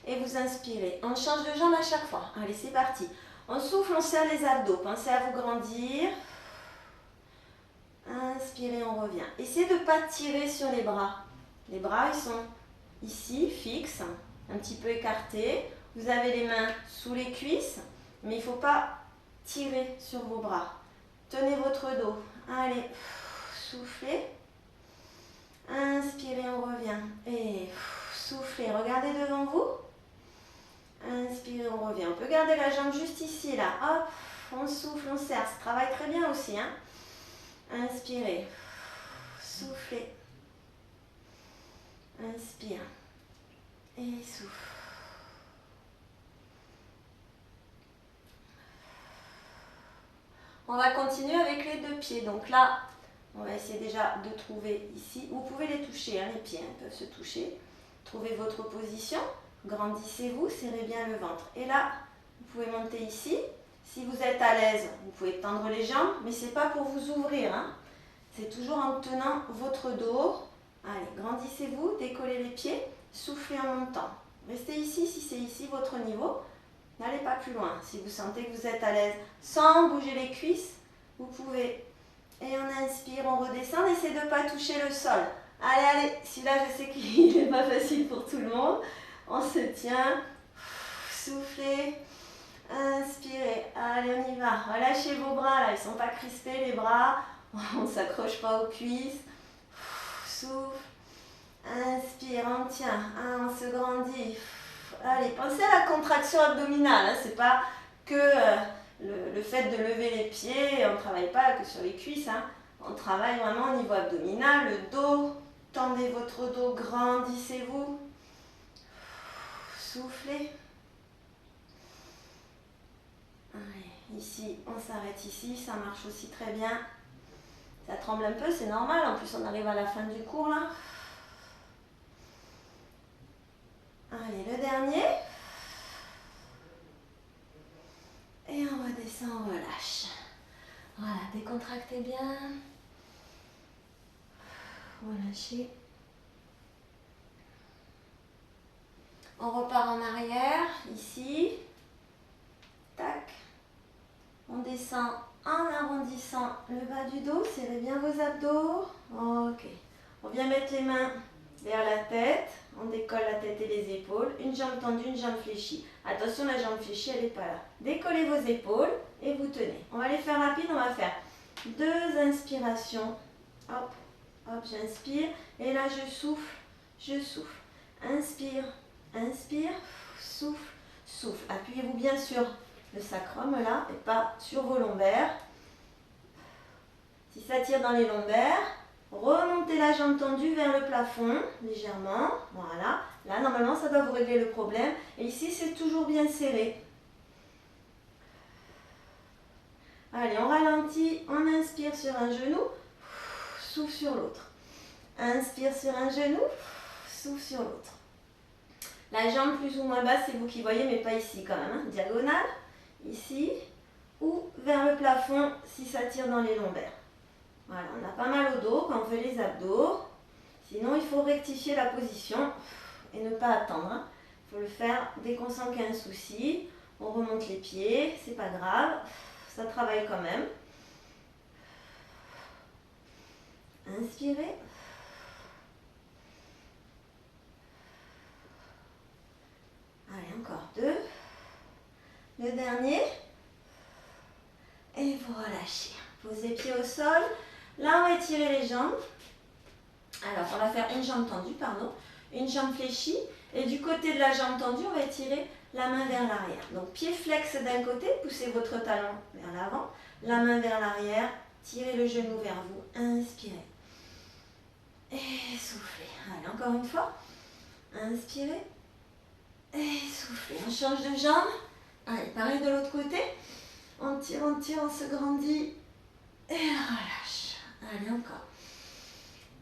Et vous inspirez. On change de jambe à chaque fois. Allez, c'est parti. On souffle, on serre les abdos. Pensez à vous grandir. Inspirez, on revient. Essayez de ne pas tirer sur les bras. Les bras, ils sont ici, fixes, un petit peu écartés. Vous avez les mains sous les cuisses, mais il ne faut pas tirer sur vos bras. Tenez votre dos. Allez, soufflez. Inspirez, on revient. Et soufflez, regardez devant vous. Inspirez, on revient. On peut garder la jambe juste ici, là. Hop, on souffle, on serre. Ça travaille très bien aussi, hein. Inspirez. Soufflez. Inspire. Et souffle. On va continuer avec les deux pieds. Donc là, on va essayer déjà de trouver ici. Vous pouvez les toucher, hein, les pieds, hein, peuvent se toucher. Trouvez votre position. Grandissez-vous, serrez bien le ventre. Et là, vous pouvez monter ici. Si vous êtes à l'aise, vous pouvez tendre les jambes, mais ce n'est pas pour vous ouvrir, hein. C'est toujours en tenant votre dos. Allez, grandissez-vous, décollez les pieds, soufflez en montant. Restez ici si c'est ici votre niveau. N'allez pas plus loin. Si vous sentez que vous êtes à l'aise sans bouger les cuisses, vous pouvez. Et on inspire, on redescend. Essayez de ne pas toucher le sol. Allez, allez. Celui-là, je sais qu'il n'est pas facile pour tout le monde. On se tient. Soufflez. Inspirez. Allez, on y va. Relâchez vos bras là. Ils ne sont pas crispés les bras. On ne s'accroche pas aux cuisses. Souffle. Inspire, on tient. On se grandit. Allez, pensez à la contraction abdominale. Hein. Ce n'est pas que le fait de lever les pieds. On ne travaille pas que sur les cuisses. Hein. On travaille vraiment au niveau abdominal. Le dos. Tendez votre dos. Grandissez-vous. Soufflez. Allez, ici, on s'arrête ici, ça marche aussi très bien. Ça tremble un peu, c'est normal, en plus on arrive à la fin du cours là. Allez, le dernier. Et on redescend, on relâche. Voilà, décontractez bien. Relâchez. On repart en arrière, ici. Tac. On descend en arrondissant le bas du dos. Serrez bien vos abdos. Ok. On vient mettre les mains vers la tête. On décolle la tête et les épaules. Une jambe tendue, une jambe fléchie. Attention, la jambe fléchie, elle n'est pas là. Décollez vos épaules et vous tenez. On va les faire rapide. On va faire 2 inspirations. Hop, hop, j'inspire. Et là, je souffle, je souffle. Inspire, inspire, souffle, souffle. Appuyez-vous bien sur le sacrum là et pas sur vos lombaires. Si ça tire dans les lombaires, remontez la jambe tendue vers le plafond légèrement. Voilà. Là, normalement, ça doit vous régler le problème. Et ici, c'est toujours bien serré. Allez, on ralentit. On inspire sur un genou. Souffle sur l'autre. Inspire sur un genou. Souffle sur l'autre. La jambe plus ou moins basse, c'est vous qui voyez, mais pas ici quand même. Hein. Diagonale, ici, ou vers le plafond si ça tire dans les lombaires. Voilà, on a pas mal au dos quand on fait les abdos. Sinon, il faut rectifier la position et ne pas attendre. Hein. Il faut le faire dès qu'on sent qu'il y a un souci. On remonte les pieds, c'est pas grave. Ça travaille quand même. Inspirez. Allez, encore 2. Le dernier. Et vous relâchez. Posez les pieds au sol. Là, on va étirer les jambes. Alors, on va faire une jambe tendue, pardon. Une jambe fléchie. Et du côté de la jambe tendue, on va étirer la main vers l'arrière. Donc, pied flex d'un côté. Poussez votre talon vers l'avant. La main vers l'arrière. Tirez le genou vers vous. Inspirez. Et soufflez. Allez, encore une fois. Inspirez. Et soufflez. On change de jambe. Allez, pareil de l'autre côté. On tire, on se grandit. Et on relâche. Allez, encore.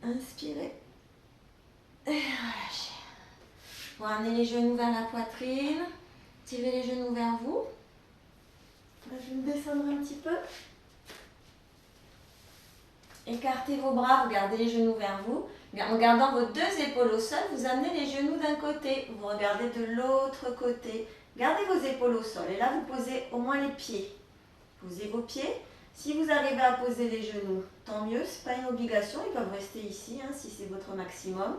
Inspirez. Et relâchez. Vous ramenez les genoux vers la poitrine. Tirez les genoux vers vous. Là, je vais me descendre un petit peu. Écartez vos bras, vous gardez les genoux vers vous. En gardant vos 2 épaules au sol, vous amenez les genoux d'un côté. Vous regardez de l'autre côté. Gardez vos épaules au sol. Et là, vous posez au moins les pieds. Posez vos pieds. Si vous arrivez à poser les genoux, tant mieux. Ce n'est pas une obligation. Ils peuvent rester ici, hein, si c'est votre maximum.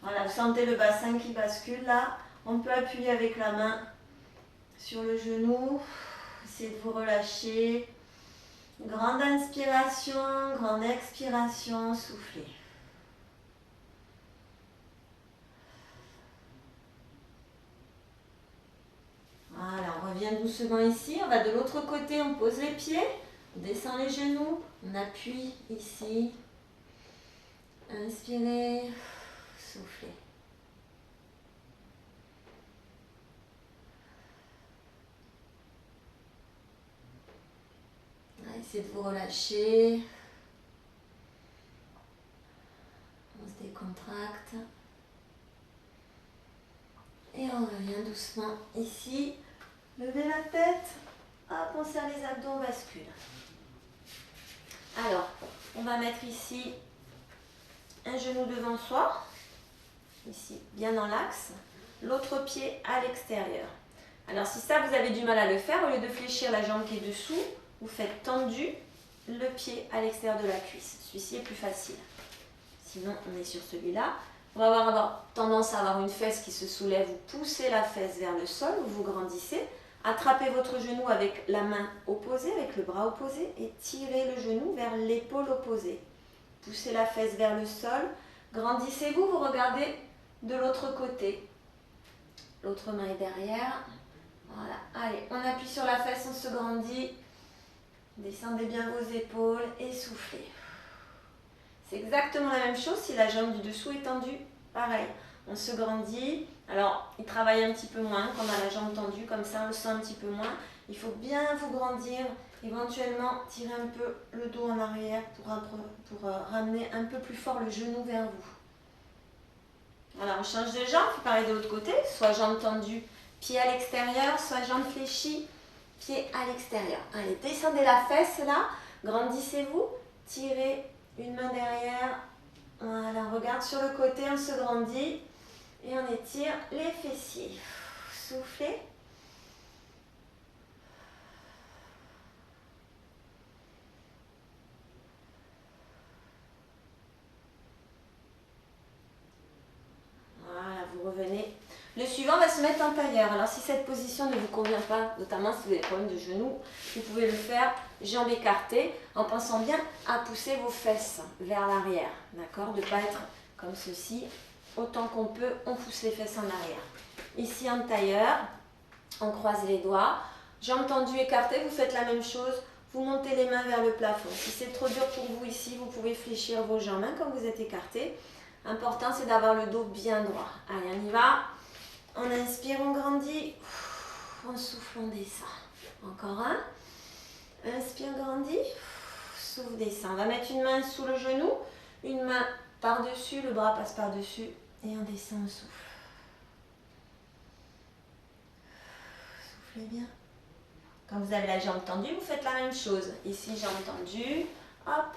Voilà, vous sentez le bassin qui bascule là. On peut appuyer avec la main sur le genou. Essayez de vous relâcher. Grande inspiration, grande expiration, soufflez. Voilà, on revient doucement ici. On va de l'autre côté, on pose les pieds, on descend les genoux, on appuie ici. Inspirez, soufflez. Essayez de vous relâcher. On se décontracte. Et on revient doucement ici. Levez la tête. Hop, on serre les abdos, on bascule. Alors, on va mettre ici un genou devant soi. Ici, bien dans l'axe. L'autre pied à l'extérieur. Alors, si ça, vous avez du mal à le faire, au lieu de fléchir la jambe qui est dessous, vous faites tendu le pied à l'extérieur de la cuisse. Celui-ci est plus facile. Sinon, on est sur celui-là. On va avoir tendance à avoir une fesse qui se soulève. Vous poussez la fesse vers le sol, vous grandissez. Attrapez votre genou avec la main opposée, avec le bras opposé et tirez le genou vers l'épaule opposée. Poussez la fesse vers le sol. Grandissez-vous, vous regardez de l'autre côté. L'autre main est derrière. Voilà. Allez, on appuie sur la fesse, on se grandit. Descendez bien vos épaules et soufflez. C'est exactement la même chose si la jambe du dessous est tendue. Pareil, on se grandit. Alors, il travaille un petit peu moins quand on a la jambe tendue, comme ça on le sent un petit peu moins. Il faut bien vous grandir, éventuellement tirer un peu le dos en arrière pour ramener un peu plus fort le genou vers vous. Voilà, on change de jambe, puis pareil de l'autre côté, soit jambe tendue, pied à l'extérieur, soit jambe fléchie, pied à l'extérieur. Allez, descendez la fesse là, grandissez-vous, tirez une main derrière, voilà, on regarde sur le côté, on se grandit et on étire les fessiers. Soufflez. Voilà, vous revenez. Le suivant va se mettre en tailleur. Alors si cette position ne vous convient pas, notamment si vous avez des problèmes de genoux, vous pouvez le faire jambes écartées en pensant bien à pousser vos fesses vers l'arrière. D'accord? De ne pas être comme ceci. Autant qu'on peut, on pousse les fesses en arrière. Ici en tailleur, on croise les doigts. Jambes tendues écartées, vous faites la même chose. Vous montez les mains vers le plafond. Si c'est trop dur pour vous ici, vous pouvez fléchir vos jambes comme vous êtes écartés. Important, c'est d'avoir le dos bien droit. Allez, on y va. On inspire, on grandit. On souffle, on descend. Encore un. Inspire, grandit. Souffle, descend. On va mettre une main sous le genou, une main par-dessus, le bras passe par-dessus. Et on descend, on souffle. Soufflez bien. Quand vous avez la jambe tendue, vous faites la même chose. Ici, jambe tendue. Hop.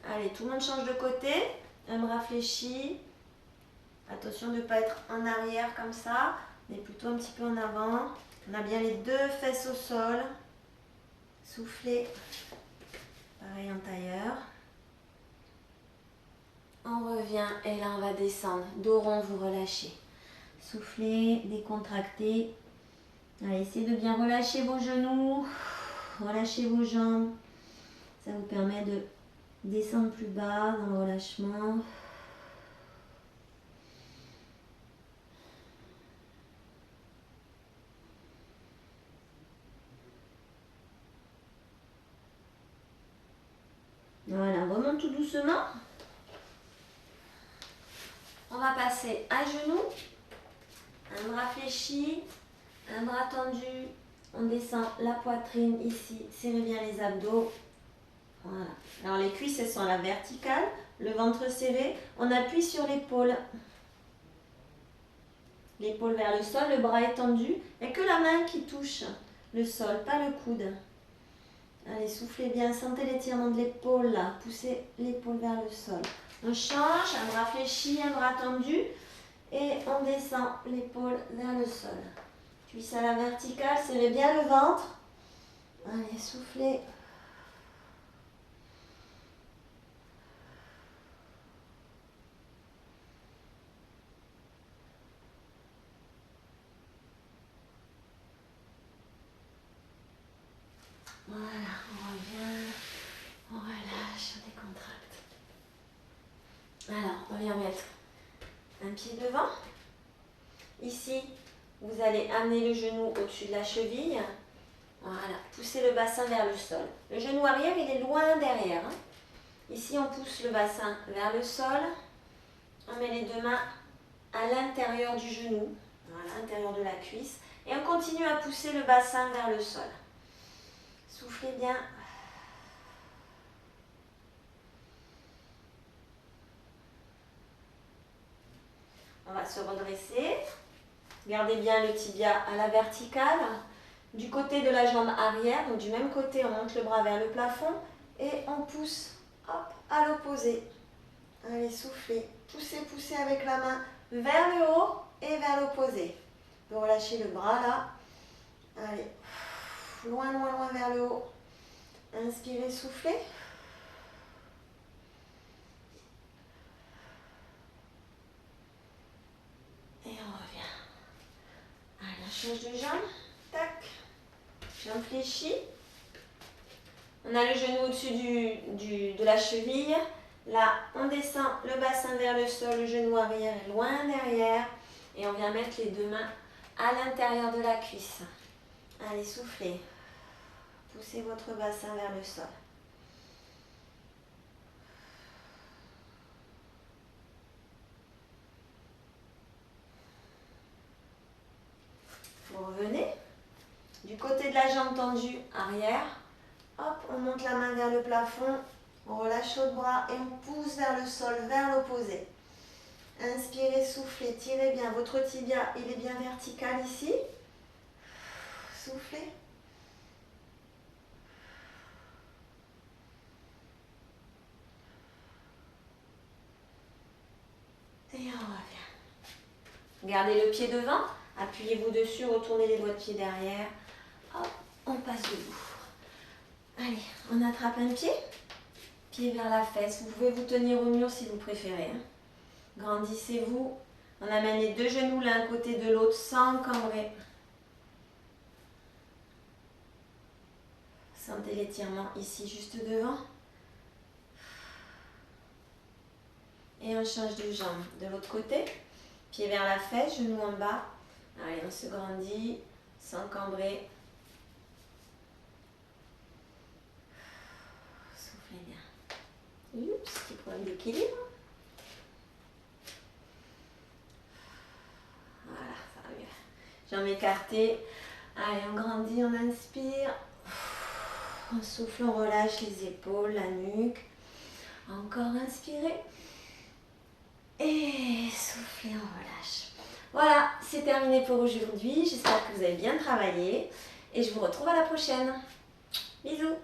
Allez, tout le monde change de côté. Un bras fléchi. Attention de ne pas être en arrière comme ça, mais plutôt un petit peu en avant. On a bien les deux fesses au sol. Soufflez. Pareil en tailleur. On revient et là on va descendre. Dos rond, vous relâchez. Soufflez, décontractez. Allez, essayez de bien relâcher vos genoux. Relâchez vos jambes. Ça vous permet de descendre plus bas dans le relâchement. Voilà, on remonte tout doucement. On va passer à genoux, un bras fléchi, un bras tendu. On descend la poitrine ici, serrez bien les abdos. Voilà. Alors les cuisses, elles sont à la verticale, le ventre serré. On appuie sur l'épaule. L'épaule vers le sol, le bras étendu. Il n'y a que la main qui touche le sol, pas le coude. Allez, soufflez bien, sentez l'étirement de l'épaule là. Poussez l'épaule vers le sol. On change, un bras fléchi, un bras tendu. Et on descend l'épaule vers le sol. Cuisse à la verticale, serrez bien le ventre. Allez, soufflez. Voilà, on revient, on relâche, on décontracte. Alors, on vient mettre un pied devant. Ici, vous allez amener le genou au-dessus de la cheville. Voilà, poussez le bassin vers le sol. Le genou arrière, il est loin derrière. Ici, on pousse le bassin vers le sol. On met les deux mains à l'intérieur du genou, à l'intérieur de la cuisse. Et on continue à pousser le bassin vers le sol. Soufflez bien. On va se redresser. Gardez bien le tibia à la verticale. Du côté de la jambe arrière, donc du même côté, on monte le bras vers le plafond et on pousse hop, à l'opposé. Allez, soufflez. Poussez, poussez avec la main vers le haut et vers l'opposé. Vous relâchez le bras là. Allez, loin, loin, loin vers le haut. Inspirez, soufflez. Et on revient. Allez, on change de jambe. Tac. Jambe fléchie. On a le genou au-dessus de la cheville. Là, on descend le bassin vers le sol, le genou arrière est loin derrière. Et on vient mettre les deux mains à l'intérieur de la cuisse. Allez, soufflez. Poussez votre bassin vers le sol. Vous revenez. Du Côté de la jambe tendue, arrière. Hop, on monte la main vers le plafond. On relâche l'autre bras et on pousse vers le sol, vers l'opposé. Inspirez, soufflez, tirez bien. Votre tibia, il est bien vertical ici. Soufflez. Et on revient. Gardez le pied devant. Appuyez-vous dessus, retournez les doigts de pied derrière. Hop, on passe debout. Allez, on attrape un pied. Pied vers la fesse. Vous pouvez vous tenir au mur si vous préférez. Grandissez-vous. On amène les deux genoux l'un côté de l'autre sans encambrer. Sentez l'étirement ici juste devant. Et on change de jambe. De l'autre côté, pied vers la fesse, genou en bas. Allez, on se grandit sans cambrer. Soufflez bien. Oups, petit problème d'équilibre. Voilà, ça va mieux. Jambes écartées. Allez, on grandit, on inspire. On souffle, on relâche les épaules, la nuque. Encore inspirez. Et soufflez, on relâche. Voilà, c'est terminé pour aujourd'hui. J'espère que vous avez bien travaillé. Et je vous retrouve à la prochaine. Bisous.